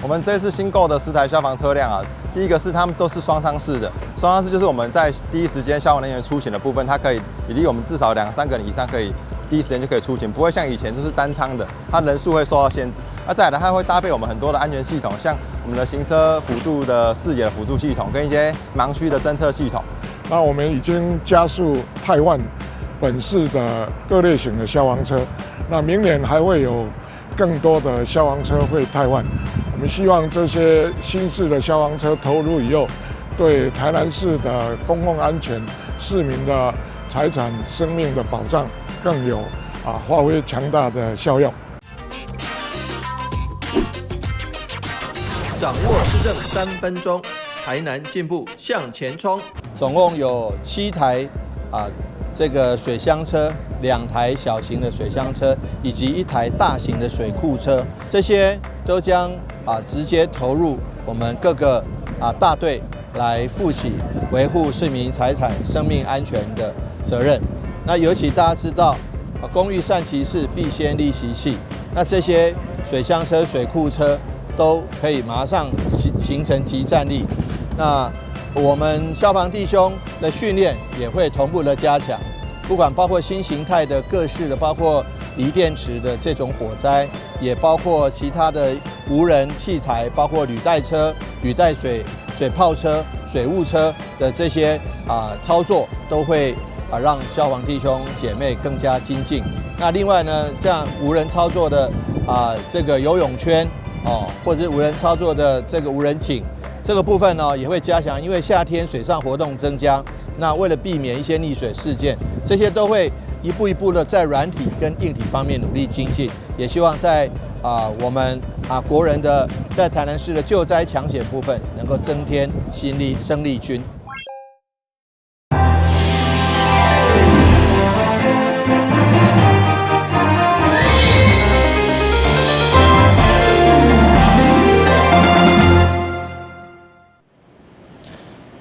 我们这次新购的10台消防车辆啊，第一个是它们都是双舱式的，双舱式就是我们在第一时间消防人员出勤的部分，它可以比例我们至少2-3个人以上可以第一时间就可以出勤，不会像以前就是单舱的，它人数会受到限制。再来的它会搭配我们很多的安全系统，像我们的行车辅助的视野的辅助系统，跟一些盲区的侦测系统。那我们已经加速汰换本市的各类型的消防车，那明年还会有更多的消防车会汰换。我们希望这些新式的消防车投入以后，对台南市的公共安全、市民的财产、生命的保障更有发挥强大的效用。掌握施政3分钟，台南进步向前冲。总共有7台这个水箱车，2台小型的水箱车，以及1台大型的水库车，这些都将直接投入我们各个大队来负起维护市民财产、生命安全的责任。那尤其大家知道，工欲善其事，必先利其器。那这些水箱车、水库车都可以马上形成即战力。那我们消防弟兄的训练也会同步的加强，不管包括新形态的各式的，包括锂电池的这种火灾，也包括其他的无人器材，包括履带车、履带水炮车、水务车的这些操作，都会让消防弟兄姐妹更加精进。那另外呢，这样无人操作的这个游泳圈或者是无人操作的这个无人艇。这个部分呢也会加强，因为夏天水上活动增加，那为了避免一些溺水事件，这些都会一步一步的在软体跟硬体方面努力精进，也希望在我们国人的在台南市的救灾抢险部分能够增添新力生力军。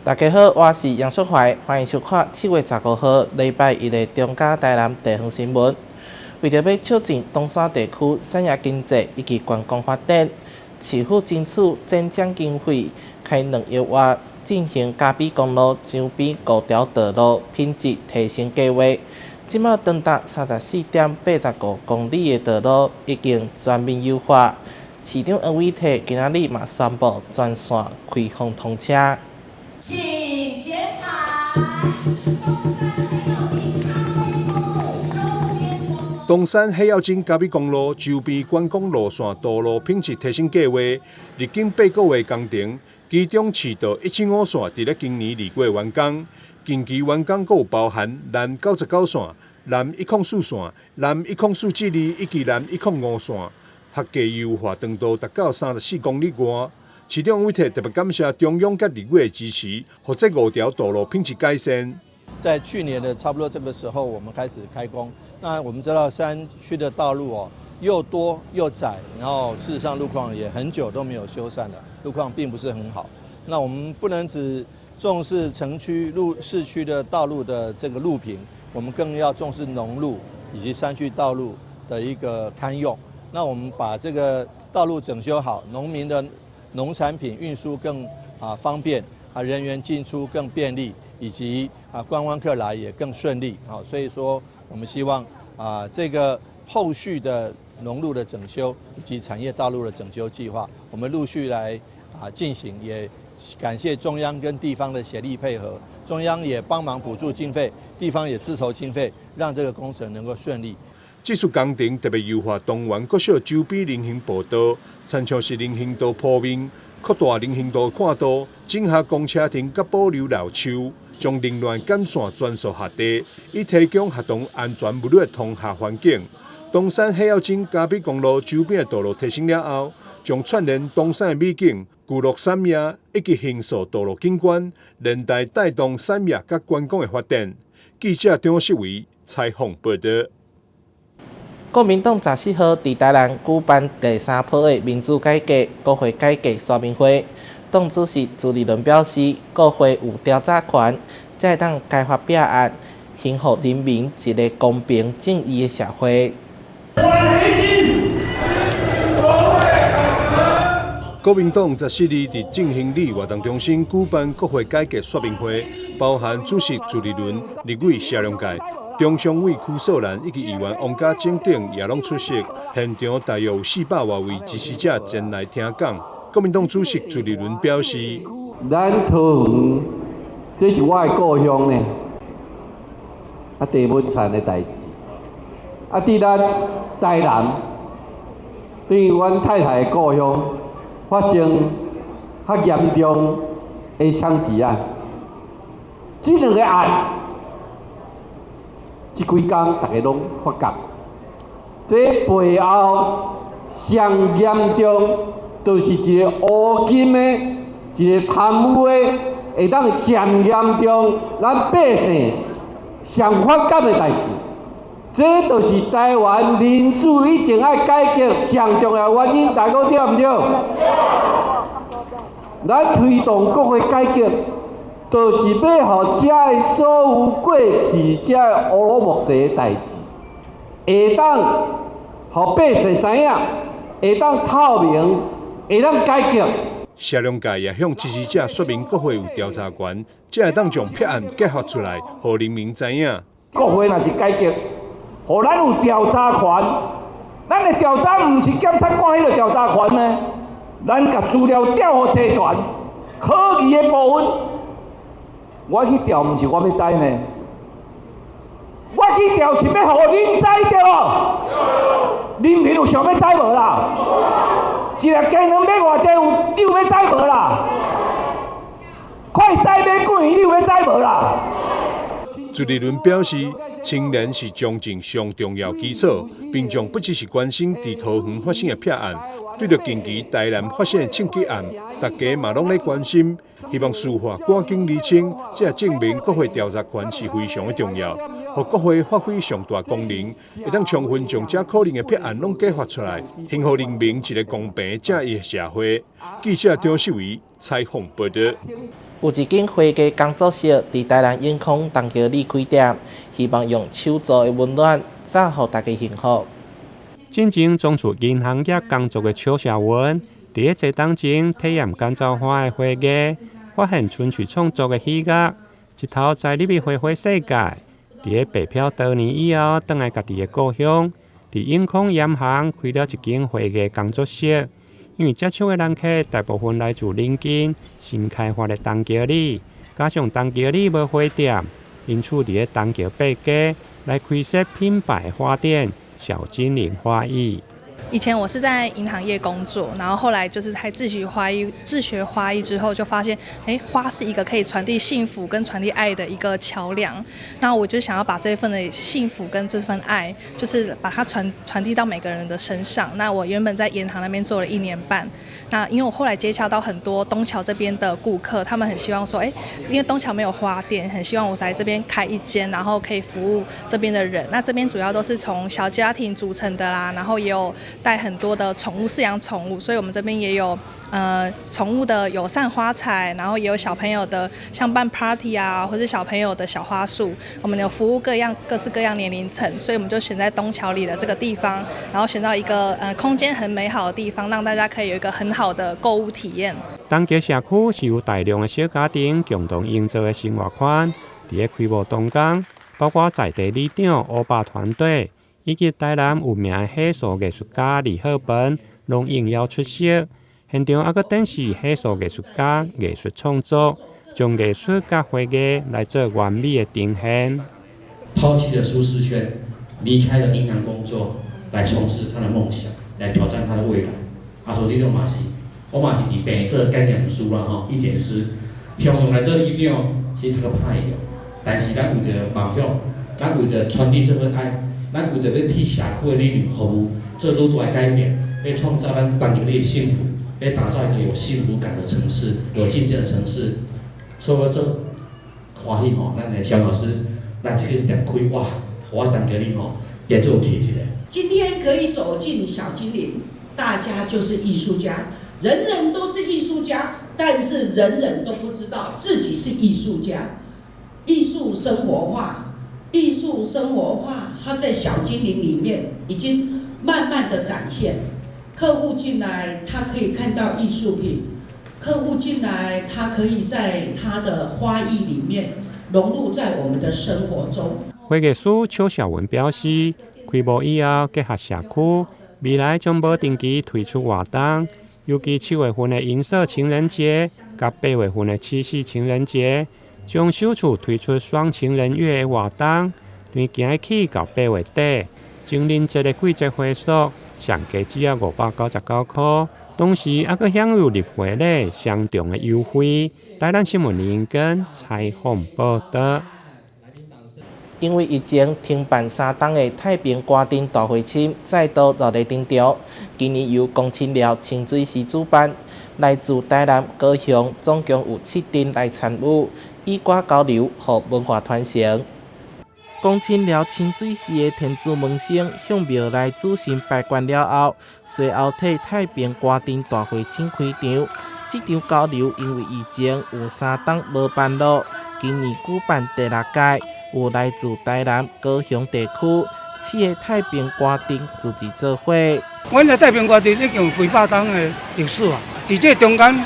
大家好，我是杨淑怀，欢迎收看7月15号礼拜一的中嘉台南地方新闻。为着要促进东山地区产业经济以及观光发展，市府争取增奖经费，开2亿元进行嘉比公路江边高条道路品质提升计划。即马长达34.85公里的道路已经全面优化。市长黄伟綽今仔日嘛宣布全线开放通车。请剪彩。东山黑曜金嘉比公路周边观光路线道路品质提升计划，历经8个月工程，其中市道105线伫咧今年2月完工，近期完工还有包含南99线、南104线、南104至2以及南105线，合计优化长度达到34公里外。市长黄伟綽特别感谢中央甲立委的支持，让这5条道路品质改善。在去年的差不多这个时候，我们开始开工。那我们知道山区的道路又多又窄，然后事实上路况也很久都没有修缮了，路况并不是很好。那我们不能只重视城区市区的道路的这个路平，我们更要重视农路以及山区道路的一个堪用。那我们把这个道路整修好，农民的农产品运输更方便，人员进出更便利，以及观光客来也更顺利。所以说我们希望这个后续的农路的整修以及产业道路的整修计划，我们陆续来进行，也感谢中央跟地方的协力配合，中央也帮忙补助经费，地方也自筹经费，让这个工程能够顺利。这次工程特别优化东园国小周边人行步道，参照是人行道铺面，扩大人行道看道，整合公车亭甲保留老树，将凌乱干线全数下地，以提供学童安全无虑的通下环境。东山黑曜金嘉比公路周边的道路提升了后，将串联东山的美景、聚落产业以及行塑道路景观，连带带动产业甲观光的发展。记者张世伟采访报道。国民党14号伫台南举办第3波的民主改革、国会改革说明会，党主席朱立伦表示，国会有调查权，才会当该发表案，幸福人民一个公平正义的社会。国民党14日伫正兴里活动中心举办国会改革说明会，包含主席朱立伦、立委谢龙介、中常委邱素兰以及议员王家正等也拢出席。现场大约有400多位支持者前来听讲。国民党主席朱立伦表示：咱桃园，这是我的故乡呢，地文产的代志。伫咱台南，等于阮太太的故乡。发生较严重的枪击案，这2个案，这几天大家拢发觉，这背后上严重，就是一个乌金的、一个贪污的，会当上严重咱百姓上反感的代志。这就是台湾民主一定要改革上重要原因，大家对唔对？咱推动国会改革，就是要互遮的所有过去遮的乌鲁木齐的代志，会当互百姓知影，会当透明，会当改革。谢龙介也向支持者说明，国会有调查权，才会当将撇案揭发出来，互人民知影。国会若是改革，互咱有调查权，咱的调查毋是检察官迄个调查权呢，咱甲资料调互集团，可疑的部分，我去调，毋是我要知呢，我去调是要互恁知对无？恁民有想要知无啦？一个鸡卵要偌济有，你有要知无啦？快驶要几元，你有要知无啦？朱立伦表示，青年是中正上重要基础，民众不只是关心伫桃园发生的撇案，对着近期台南发生的枪击案，大家嘛拢在关心，希望司法赶紧厘清，这也证明国会调查权是非常的重要，互国会发挥上大功能，会当充分将这可能的撇案拢揭发出来，幸福人民一个公平正义的社会。记者张秀仪采访报道。有一间花艺工作室伫台南永康东桥里开店，希望用手做的温暖，造予大家幸福。真正从事银行业工作的邱小文，伫个坐当前体验干燥花的花艺，发现春去创作的喜悦，一头栽入去花卉世界。伫个白漂多年以后，返来家己的故乡，伫永康盐行开了一间花艺工作室。因为接触的人客大部分来自邻近新开发的东桥里，加上东桥里无花店，因此伫个东桥八街来开设品牌花店小精灵花艺。以前我是在银行业工作，然后后来就是在自学花艺之后，就发现，花是一个可以传递幸福跟传递爱的一个桥梁。那我就想要把这份的幸福跟这份爱，就是把它传递到每个人的身上。那我原本在银行那边做了1年半。那因为我后来接洽到很多东桥这边的顾客，他们很希望说，因为东桥没有花店，很希望我来这边开一间，然后可以服务这边的人。那这边主要都是从小家庭组成的啦，然后也有带很多的宠物饲养宠物，所以我们这边也有宠物的友善花材，然后也有小朋友的像办 party 啊，或是小朋友的小花束，我们有服务各式各样年龄层，所以我们就选在东桥里的这个地方，然后选到一个空间很美好的地方，让大家可以有一个很好的购物体验。东桥社区是由大量的小家庭共同营造的生活圈，伫个开幕当天，包括在地里长欧巴团队以及台南有名的艺术艺术家李浩本，拢应邀出席。现场还佫展示艺术艺术家艺术创作，将艺术甲花艺来做完美的呈现。抛弃了舒适圈，离开了银行工作，来从事他的梦想，来挑战他的未来。所以这种嘛是，我嘛是伫病做概念书啦吼，意见师，向用来做里长是读个歹的，但是咱为着梦想，咱为着传递这份爱，咱为着要替社区的里民服务，做愈大的改变，要创造咱班级里的幸福，要打造一个有幸福感的城市，有竞争的城市。所以我做欢喜吼，咱的肖老师来这个店开，哇，我当家里吼，也做起一个。今天可以走进小精灵。大家就是艺术家，人人都是艺术家，但是人人都不知道自己是艺术家。艺术生活化，艺术生活化，它在小精灵里面已经慢慢的展现。客户进来，他可以看到艺术品；客户进来，他可以在他的花艺里面融入在我们的生活中。会艺师邱小文表示，开幕以后结合社区，未来将无定期推出活动，尤其7月份的银色情人节，甲8月份的七夕情人节，将首次推出双情人月的活动，从今日起到8月底，情人节的季节会所上价只要599块，同时还佫享有入会礼相同的优惠。台南新闻林根采访报道。因为疫情停办3档的太平歌阵大会庆再度热烈登场，今年由公亲寮清水寺主办，来自台南、高雄，总共有7阵来参与，以歌交流和文化传承。公亲寮清水寺的天主门生向庙内主神拜关了后，随后替太平歌阵大会庆开场。这场交流因为疫情有3档无办落，今年举办第6届。有来自台南、高雄地区7个太平歌阵自治做伙。阮的太平歌阵已经有几百档的历史啊！伫这中间，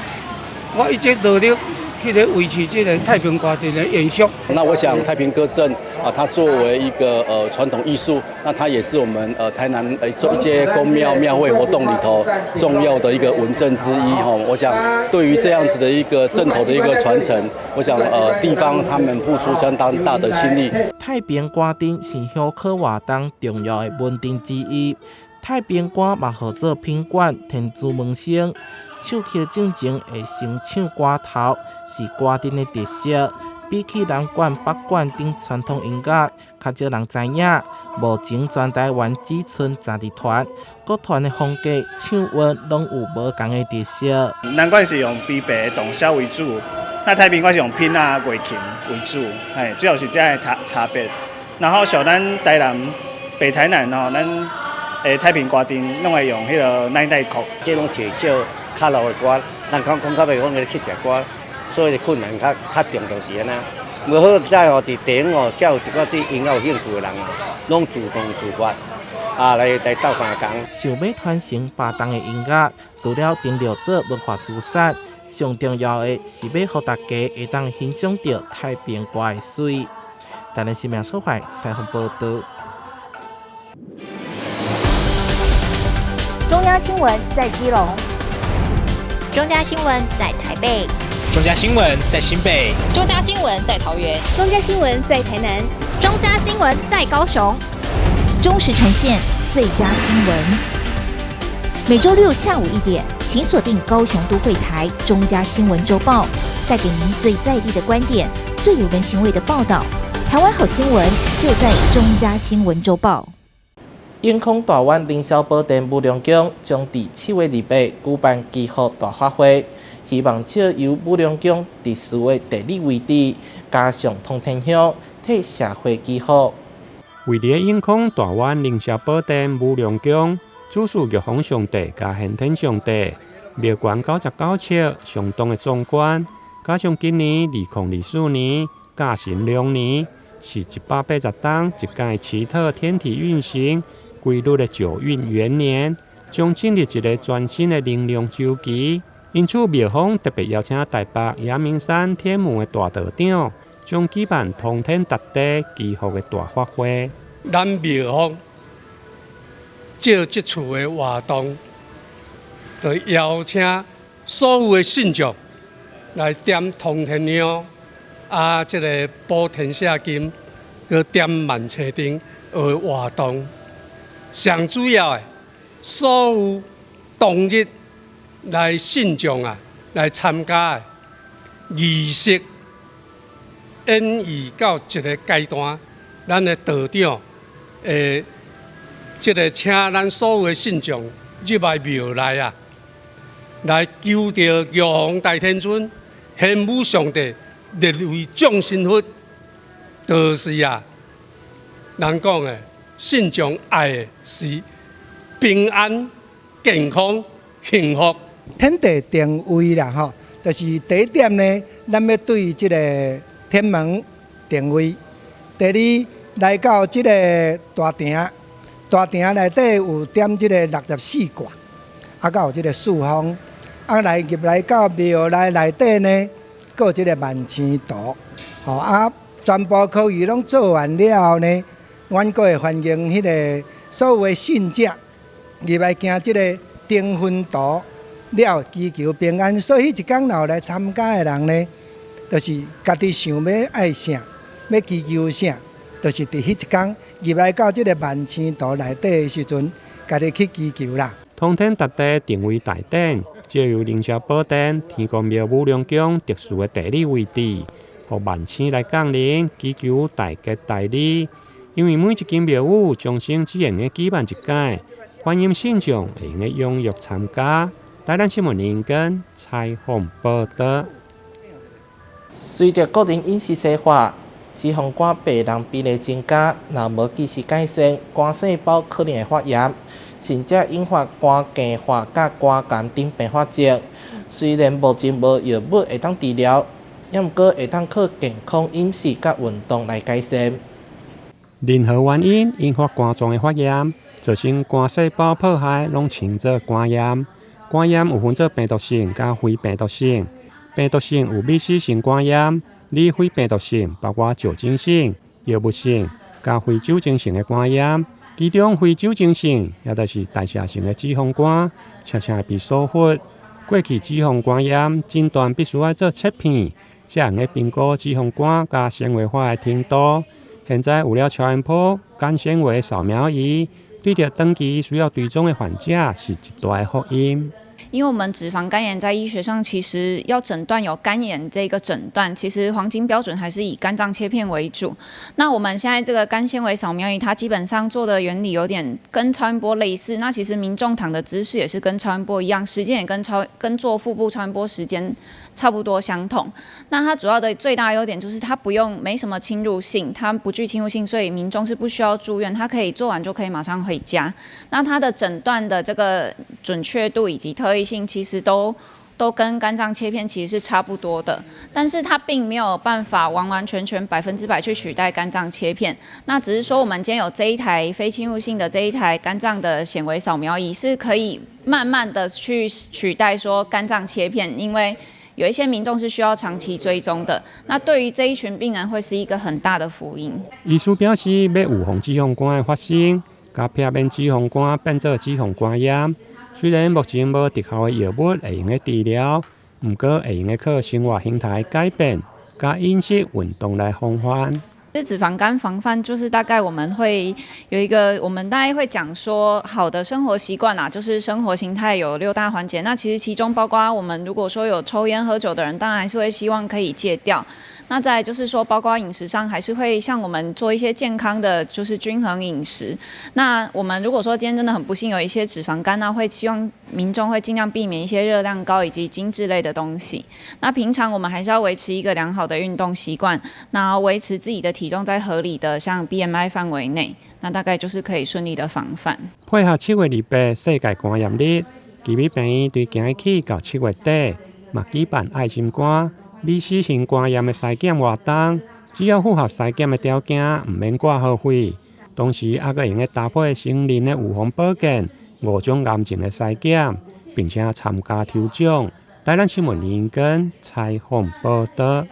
我一直努力去维持这个太平歌阵的延续。那我想太平歌阵啊，它作为一个传统艺术，那它也是我们台南做一些宫庙庙会活动里头重要的一个文镇之一哈。我想对于这样子的一个阵头的一个传承，我想地方他们付出相当大的心力。太平歌阵是乡口活动重要的文镇之一。太平歌嘛号做品管天主门生，唱起正经会先唱歌头，是歌阵的特色。比起南管、北管等传统音乐，较少人知影。目前全台湾只剩12团，各团的风格、唱韵拢有无同的特色。南管是用悲白动箫为主，那太平管是用品乐琴为主，主要是这样的差别。然后像咱台南、北台南吼，咱太平歌阵拢会用迄个奶奶曲，这拢是少较老的歌，人讲较袂讲个客家歌。所以困难较重就是安那，无好在吼伫地方吼，才有一个对音乐有兴趣的人啊，拢自动自发来斗相共。想要传承巴东的音乐，除了定了做文化资产，上重要的是要让大家会当欣赏到太平歌的水。台南新闻所在采访报道。中央新闻在基隆，中嘉新闻在台北。中嘉新闻在新北，中嘉新闻在桃园，中嘉新闻在台南，中嘉新闻在高雄，忠实呈现最佳新闻。每周六下午1点，请锁定高雄都会台中嘉新闻周报，带给您最在地的观点，最有人情味的报道。台湾好新闻就在中嘉新闻周报。永康大湾凌霄宝殿武良宫将伫7月28举办祈福大法会。希望借由武良宫特殊的地理位置，加上通天香，替社会祈福。位伫永康大湾凌霄宝殿武良宫，主祀玉皇上帝加先天上帝，庙观99尺，相当的壮观。加上今年2024年甲辰龙年，是180档一届奇特天体运行，规律的九运元年，将进入一个全新的能量周期。因此，庙方特别邀请台北阳明山天母的大道长，将举办通天达地祈福的大法会。咱庙方借这次的活动，就邀请所有的信众来点通天香，这个补天赦金，佮点万车灯的活动。上主要的，所有当日来信众来参加的仪式演绎到一个阶段，咱的道长这个请咱所有的信众入来庙内来求着玉皇大天尊、玄武上帝列为众神佛，就是人讲的信众爱的是平安、健康、幸福。天地定位啦，吼，就是第一点呢，咱要对这个天门定位。第二，来到这个大亭，大亭内底有点这个64卦，有即个四方，来入来到庙内底呢，搁有即个万星图，全部科仪拢做完了后呢，阮阁会欢迎迄个所有的信者入来行即个订婚图了，祈求平安。所以迄一天若来参加的人呢，就是家己想要爱啥，要祈求啥，就是伫迄一天入来到即个万星图内底的时阵，家己去祈求啦。通天达地定位大典，借由凌霄宝殿天公庙武陵宫特殊的地理位置，互万星来降临，祈求大吉大利。因为每一间庙宇终生只用的举办一届，欢迎信众会用的踊跃参加。台南新闻林根采访报道。随着个人饮食西化，脂肪肝病人比例增加，若无及时改善，肝细胞可能会发炎，甚至引发肝硬化、甲肝癌等并发症。虽然目前无药物会当治疗，也毋过会当靠健康饮食甲运动来改善。任何原因引发肝脏的发炎，造成肝细胞破坏，拢称作肝炎。肝炎有分做病毒性甲非病毒性。病毒性有密集性肝炎，非病毒性包括酒精性、药物性甲非酒精性的肝炎。其中非酒精性也就是代谢性的脂肪肝，常常被疏忽。过去脂肪肝炎诊断必须要做切片，才能评估脂肪肝甲纤维化的程度。现在有了超音波、肝纤维扫描仪，对着长期需要追踪的患者是一大的福音。因为我们脂肪肝炎在医学上其实要诊断有肝炎这个诊断，其实黄金标准还是以肝脏切片为主。那我们现在这个肝纤维扫描仪，它基本上做的原理有点跟超音波类似。那其实民众躺的姿势也是跟超音波一样，时间也跟做腹部超音波时间差不多相同。那它主要的最大优点就是它没什么侵入性，它不具侵入性，所以民众是不需要住院，它可以做完就可以马上回家。那它的诊断的这个准确度以及特异性其实都跟肝脏切片其实是差不多的，但是它并没有办法完完全全100%去取代肝脏切片。那只是说我们今天有这一台非侵入性的这一台肝脏的显微扫描仪，是可以慢慢的去取代说肝脏切片，因为有一些民众是需要长期追踪的。那对于这一群病人会是一个很大的福音。医师表示，要预防脂肪肝的发生，甲避免脂肪肝变做脂肪肝炎。虽然目前无特效的药物会用来治疗，不过会用来靠生活形态改变、加饮食、运动来防范。脂肪肝防范就是大概我们会有一个，我们大概会讲说好的生活习惯就是生活形态有6大环节。那其实其中包括我们如果说有抽烟喝酒的人，当然还是会希望可以戒掉。那再来就是说，包括饮食上还是会像我们做一些健康的，就是均衡饮食。那我们如果说今天真的很不幸有一些脂肪肝，那会希望民众会尽量避免一些热量高以及精致类的东西。那平常我们还是要维持一个良好的运动习惯，那维持自己的体重在合理的像 BMI 范围内，那大概就是可以顺利的防范。配合7月28世界肝炎日，奇美病院对今日起到7月底，嘛举办爱心肝、密集性肝炎的筛检活动，只要符合筛检的条件，唔免挂号费。同时，还佫用来搭配成人的预防保健5种癌症的筛检，并且参加抽奖。台南新闻林根采访报道。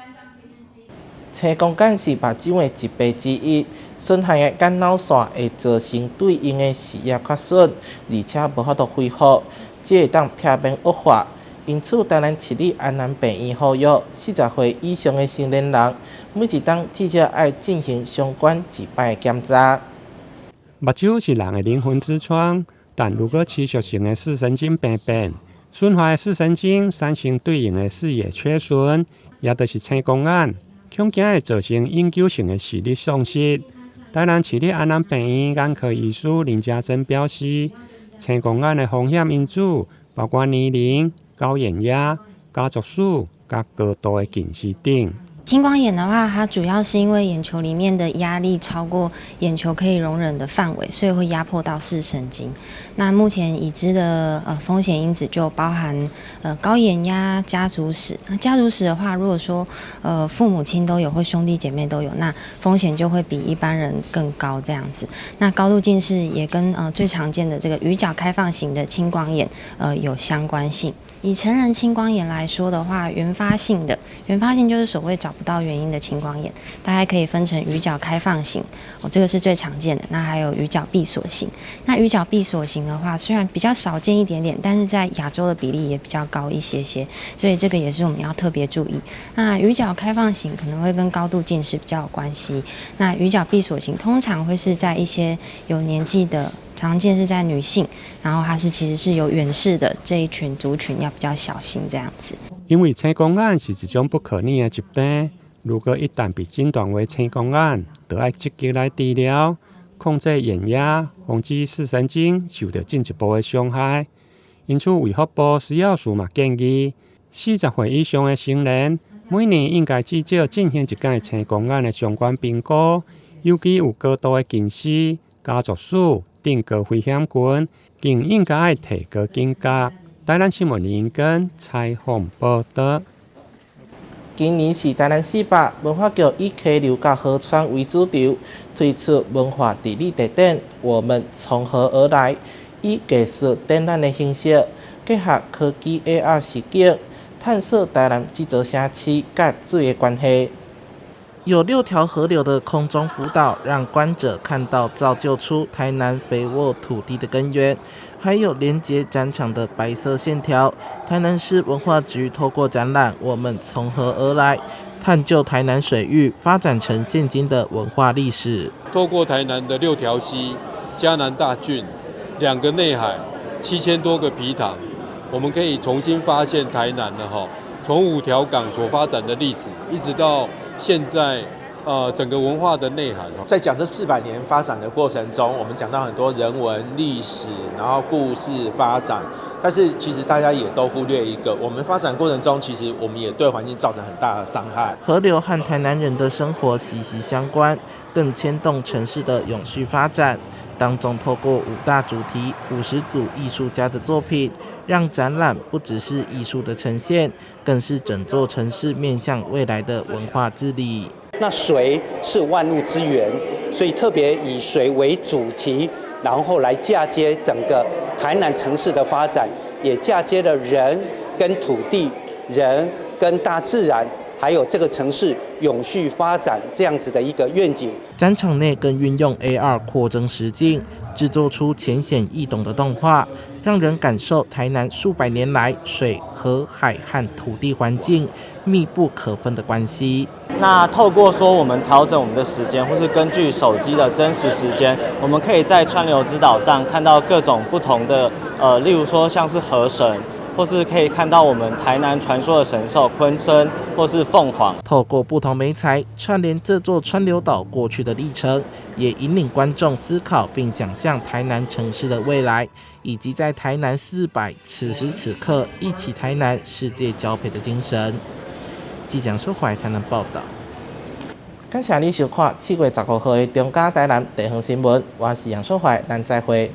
青光眼是目睭的疾病之一，损害的眼脑线会造成对应的视野缺损，而且无法度恢复，只会当避免恶化。因此，台南市立安南病院呼吁40岁以上的成年人，每一档至少要进行相关1摆的检查。目睭是人的灵魂之窗，但如果持续性的视神经病变，损坏的视神经产生对应的视野缺损，也就是青光眼，恐惊会造成永久性的视力丧失。台南市立安南病院眼科医师林家珍表示，青光眼的风险因子包括年龄、高血压、家族史、甲高度的近视等。青光眼的话，它主要是因为眼球里面的压力超过眼球可以容忍的范围，所以会压迫到视神经。那目前已知的风险因子就包含高眼压、家族史。那家族史的话，如果说父母亲都有或兄弟姐妹都有，那风险就会比一般人更高这样子。那高度近视也跟最常见的这个鱼角开放型的青光眼有相关性。以成人青光眼来说的话，原发性就是所谓找不到原因的青光眼，大概可以分成鱼角开放型，这个是最常见的。那还有鱼角闭锁型。那鱼角闭锁型的话，虽然比较少见一点点，但是在亚洲的比例也比较高一些些，所以这个也是我们要特别注意。那鱼角开放型可能会跟高度近视比较有关系。那鱼角闭锁型通常会是在一些有年纪的。常见是在女性，然后它其实是有远视的这一群族群要比较小心这样子。因为青光眼是一种不可逆的疾病，如果一旦被诊断为青光眼，就要积极来治疗，控制眼压，防止视神经受到进一步的伤害。因此，卫福部食药署嘛建议，40岁以上的成人每年应该至少进行一届青光眼的相关评估，尤其有高度的近视、家族史。定高危险群，更应该提高警觉。台南新闻林根采访报道。今年是台南市北文化局以溪流甲河川为主题，推出文化地理地点“我们从何而来”，以艺术展览的形式，结合科技 AR 实景，探索台南这座城市甲水的关系。有6条河流的空中浮岛，让观者看到造就出台南肥沃土地的根源，还有连接展场的白色线条。台南市文化局透过展览《我们从何而来》，探究台南水域发展成现今的文化历史。透过台南的6条溪、嘉南大圳、2个内海、7000多个埤塘，我们可以重新发现台南了哈。从5条港所发展的历史，一直到现在，整个文化的内涵。在讲这400年发展的过程中，我们讲到很多人文历史，然后故事发展，但是其实大家也都忽略一个，我们发展过程中，其实我们也对环境造成很大的伤害。河流和台南人的生活息息相关，更牵动城市的永续发展。当中透过5大主题、50组艺术家的作品，让展览不只是艺术的呈现，更是整座城市面向未来的文化治理。那水是万物之源，所以特别以水为主题，然后来嫁接整个台南城市的发展，也嫁接了人跟土地、人跟大自然，还有这个城市永续发展这样子的一个愿景。展场内更运用 AR 扩增实境，制作出浅显易懂的动画，让人感受台南数百年来水、河、海和土地环境密不可分的关系。那透过说我们调整我们的时间，或是根据手机的真实时间，我们可以在川流之岛上看到各种不同的例如说像是河神，或是可以看到我们台南传说的神兽鲲孙，或是凤凰。透过不同媒材串联这座川流岛过去的历程，也引领观众思考并想象台南城市的未来，以及在台南400此时此刻一起台南世界交配的精神。即将收回台南报道。感谢你收看7月15号的中嘉台南地方新闻，我是杨淑怀，咱再会。